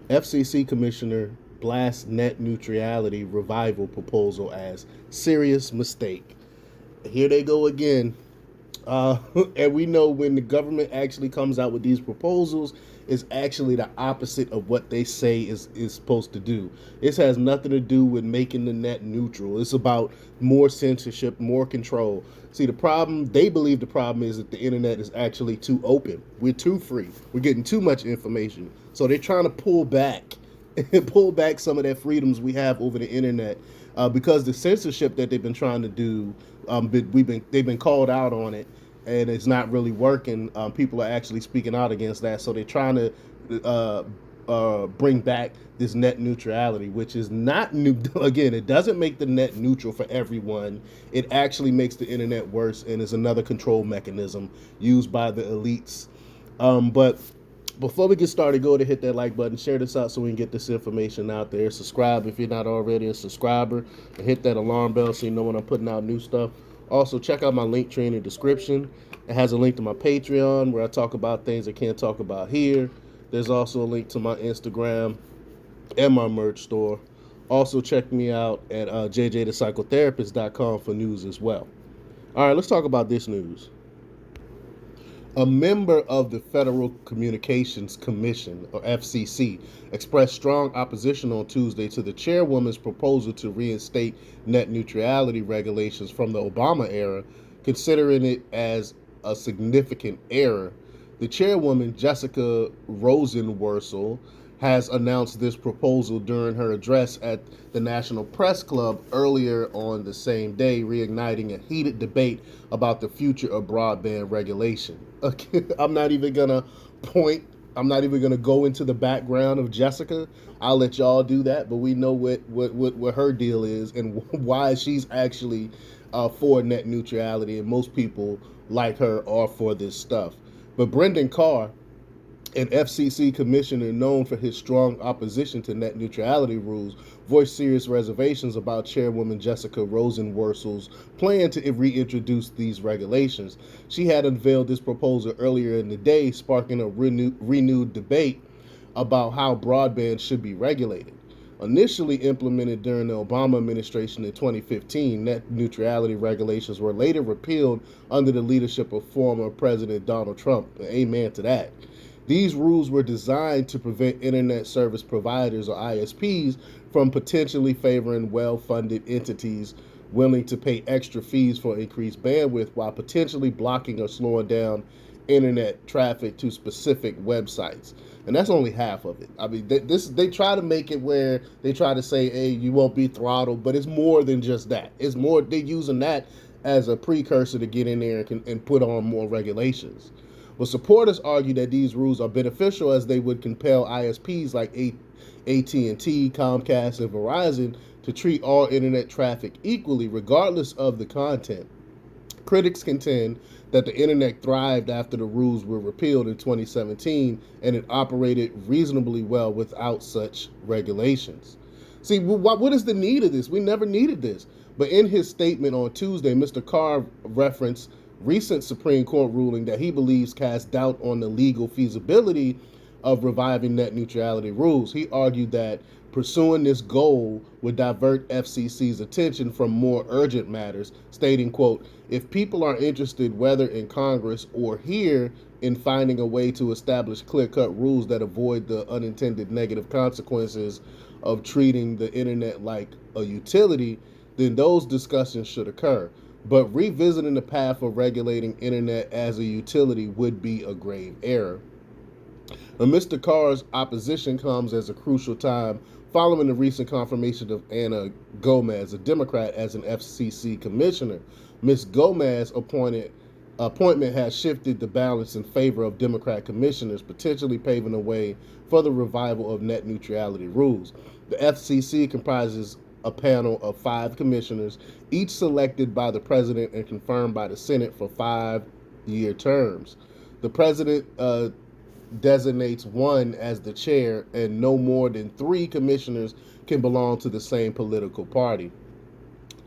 FCC Commissioner blasts net neutrality revival proposal as serious mistake. Here they go again. Uh, and we know when the government actually comes out with these proposals, it's actually the opposite of what they say is supposed to do. This has nothing to do with making the net neutral. It's about more censorship, more control. See, the problem, they believe the problem is that the internet is actually too open. We're too free. We're getting too much information. So they're trying to pull back and pull back some of that freedoms we have over the internet because the censorship that they've been trying to do, they've been called out on it, and it's not really working. People are actually speaking out against that, so they're trying to bring back this net neutrality, which is not new. Again, it doesn't make the net neutral for everyone. It actually makes the internet worse, and is another control mechanism used by the elites. But before we get started, go ahead and hit that like button, share this out so we can get this information out there. Subscribe if you're not already a subscriber, and hit that alarm bell so you know when I'm putting out new stuff. Also, check out my link tree in the description. It has a link to my Patreon where I talk about things I can't talk about here. There's also a link to my Instagram and my merch store. Also, check me out at jjthepsychotherapist.com for news as well. All right, let's talk about this news. A member of the Federal Communications Commission, or FCC, expressed strong opposition on Tuesday to the chairwoman's proposal to reinstate net neutrality regulations from the Obama era, considering it as a significant error. The chairwoman, Jessica Rosenworcel, has announced this proposal during her address at the National Press Club earlier on the same day, reigniting a heated debate about the future of broadband regulation. I'm not even gonna point. I'm not even gonna go into the background of Jessica. I'll let y'all do that. But we know what her deal is and why she's actually for net neutrality, and most people like her are for this stuff. But Brendan Carr, an FCC commissioner known for his strong opposition to net neutrality rules, voiced serious reservations about Chairwoman Jessica Rosenworcel's plan to reintroduce these regulations. She had unveiled this proposal earlier in the day, sparking a renewed debate about how broadband should be regulated. Initially implemented during the Obama administration in 2015, net neutrality regulations were later repealed under the leadership of former President Donald Trump. Amen to that. These rules were designed to prevent internet service providers, or ISPs, from potentially favoring well-funded entities willing to pay extra fees for increased bandwidth while potentially blocking or slowing down internet traffic to specific websites. And that's only half of it. I mean, they try to make it where they try to say, "Hey, you won't be throttled," but it's more than just that. It's more they're using that as a precursor to get in there and put on more regulations. Well, supporters argue that these rules are beneficial as they would compel ISPs like AT&T, Comcast, and Verizon to treat all internet traffic equally, regardless of the content. Critics contend that the internet thrived after the rules were repealed in 2017 and it operated reasonably well without such regulations. See, what is the need of this? We never needed this. But in his statement on Tuesday, Mr. Carr referenced recent Supreme Court ruling that he believes cast doubt on the legal feasibility of reviving net neutrality rules. He argued that pursuing this goal would divert FCC's attention from more urgent matters, stating, quote, "If people are interested, whether in Congress or here, in finding a way to establish clear-cut rules that avoid the unintended negative consequences of treating the internet like a utility, then those discussions should occur. But revisiting the path of regulating internet as a utility would be a grave error." Now, Mr. Carr's opposition comes as a crucial time following the recent confirmation of Anna Gomez, a Democrat, as an FCC commissioner. Ms. Gomez's appointment has shifted the balance in favor of Democrat commissioners, potentially paving the way for the revival of net neutrality rules. The FCC comprises a panel of 5 commissioners, each selected by the president and confirmed by the Senate for 5-year terms. The president designates one as the chair, and no more than 3 commissioners can belong to the same political party.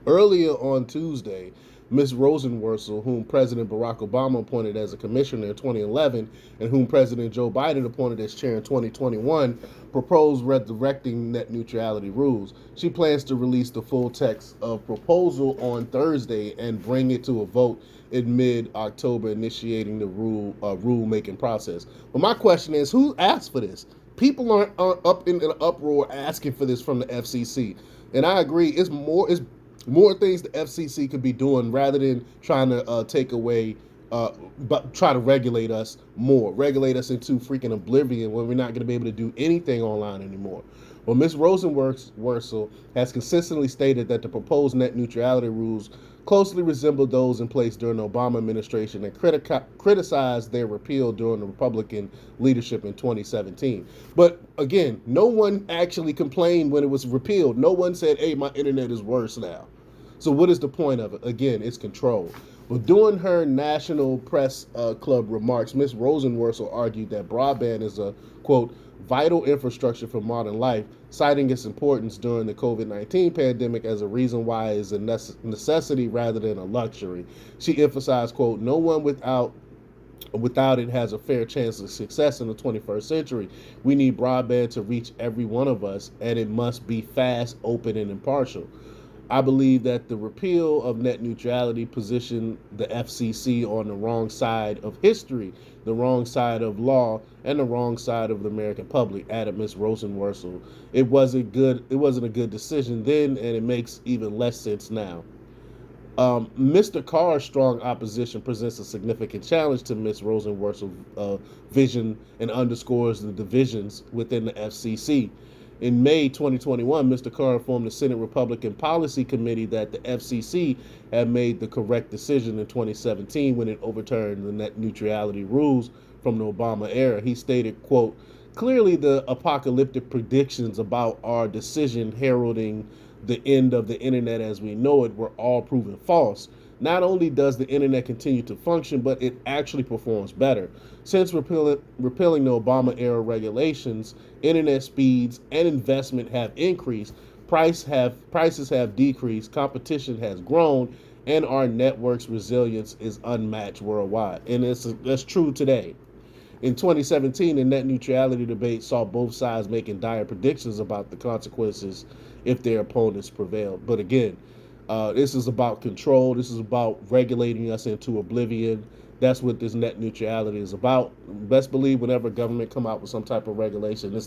Earlier on Tuesday, Ms. Rosenworcel, whom President Barack Obama appointed as a commissioner in 2011 and whom President Joe Biden appointed as chair in 2021, proposed redirecting net neutrality rules. She plans to release the full text of proposal on Thursday and bring it to a vote in mid-October, initiating the rule-making process. But my question is, who asked for this? People aren't up in an uproar asking for this from the FCC, and I agree. It's more things the FCC could be doing rather than trying to take away, but try to regulate us more, regulate us into freaking oblivion when we're not going to be able to do anything online anymore. Well, Ms. Rosenworcel has consistently stated that the proposed net neutrality rules closely resemble those in place during the Obama administration and criticized their repeal during the Republican leadership in 2017. But again, no one actually complained when it was repealed. No one said, hey, my internet is worse now. So what is the point of it? Again, it's control. Well, during her National Press Club remarks, Ms. Rosenworcel argued that broadband is a, quote, vital infrastructure for modern life, citing its importance during the COVID-19 pandemic as a reason why it is a necessity rather than a luxury. She emphasized, quote, no one without it has a fair chance of success in the 21st century. We need broadband to reach every one of us, and it must be fast, open, and impartial. I believe that the repeal of net neutrality positioned the FCC on the wrong side of history, the wrong side of law, and the wrong side of the American public, added Ms. Rosenworcel. It wasn't a good decision then, and it makes even less sense now. Mr. Carr's strong opposition presents a significant challenge to Ms. Rosenworcel's vision and underscores the divisions within the FCC. In May 2021, Mr. Carr informed the Senate Republican Policy Committee that the FCC had made the correct decision in 2017 when it overturned the net neutrality rules from the Obama era. He stated, quote, clearly the apocalyptic predictions about our decision heralding the end of the internet as we know it were all proven false. Not only does the internet continue to function, but it actually performs better. Since repealing the Obama era regulations, internet speeds and investment have increased, prices have decreased, competition has grown, and our network's resilience is unmatched worldwide. And that's true today. In 2017, the net neutrality debate saw both sides making dire predictions about the consequences if their opponents prevailed. But again, this is about control. This is about regulating us into oblivion. That's what this net neutrality is about. Best believe whenever government come out with some type of regulation,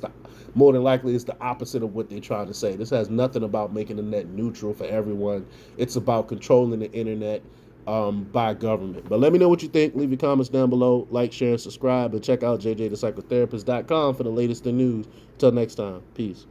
more than likely it's the opposite of what they're trying to say. This has nothing about making the net neutral for everyone. It's about controlling the internet by government. But let me know what you think. Leave your comments down below. Like, share, and subscribe. And check out jjthepsychotherapist.com for the latest in news. Until next time. Peace.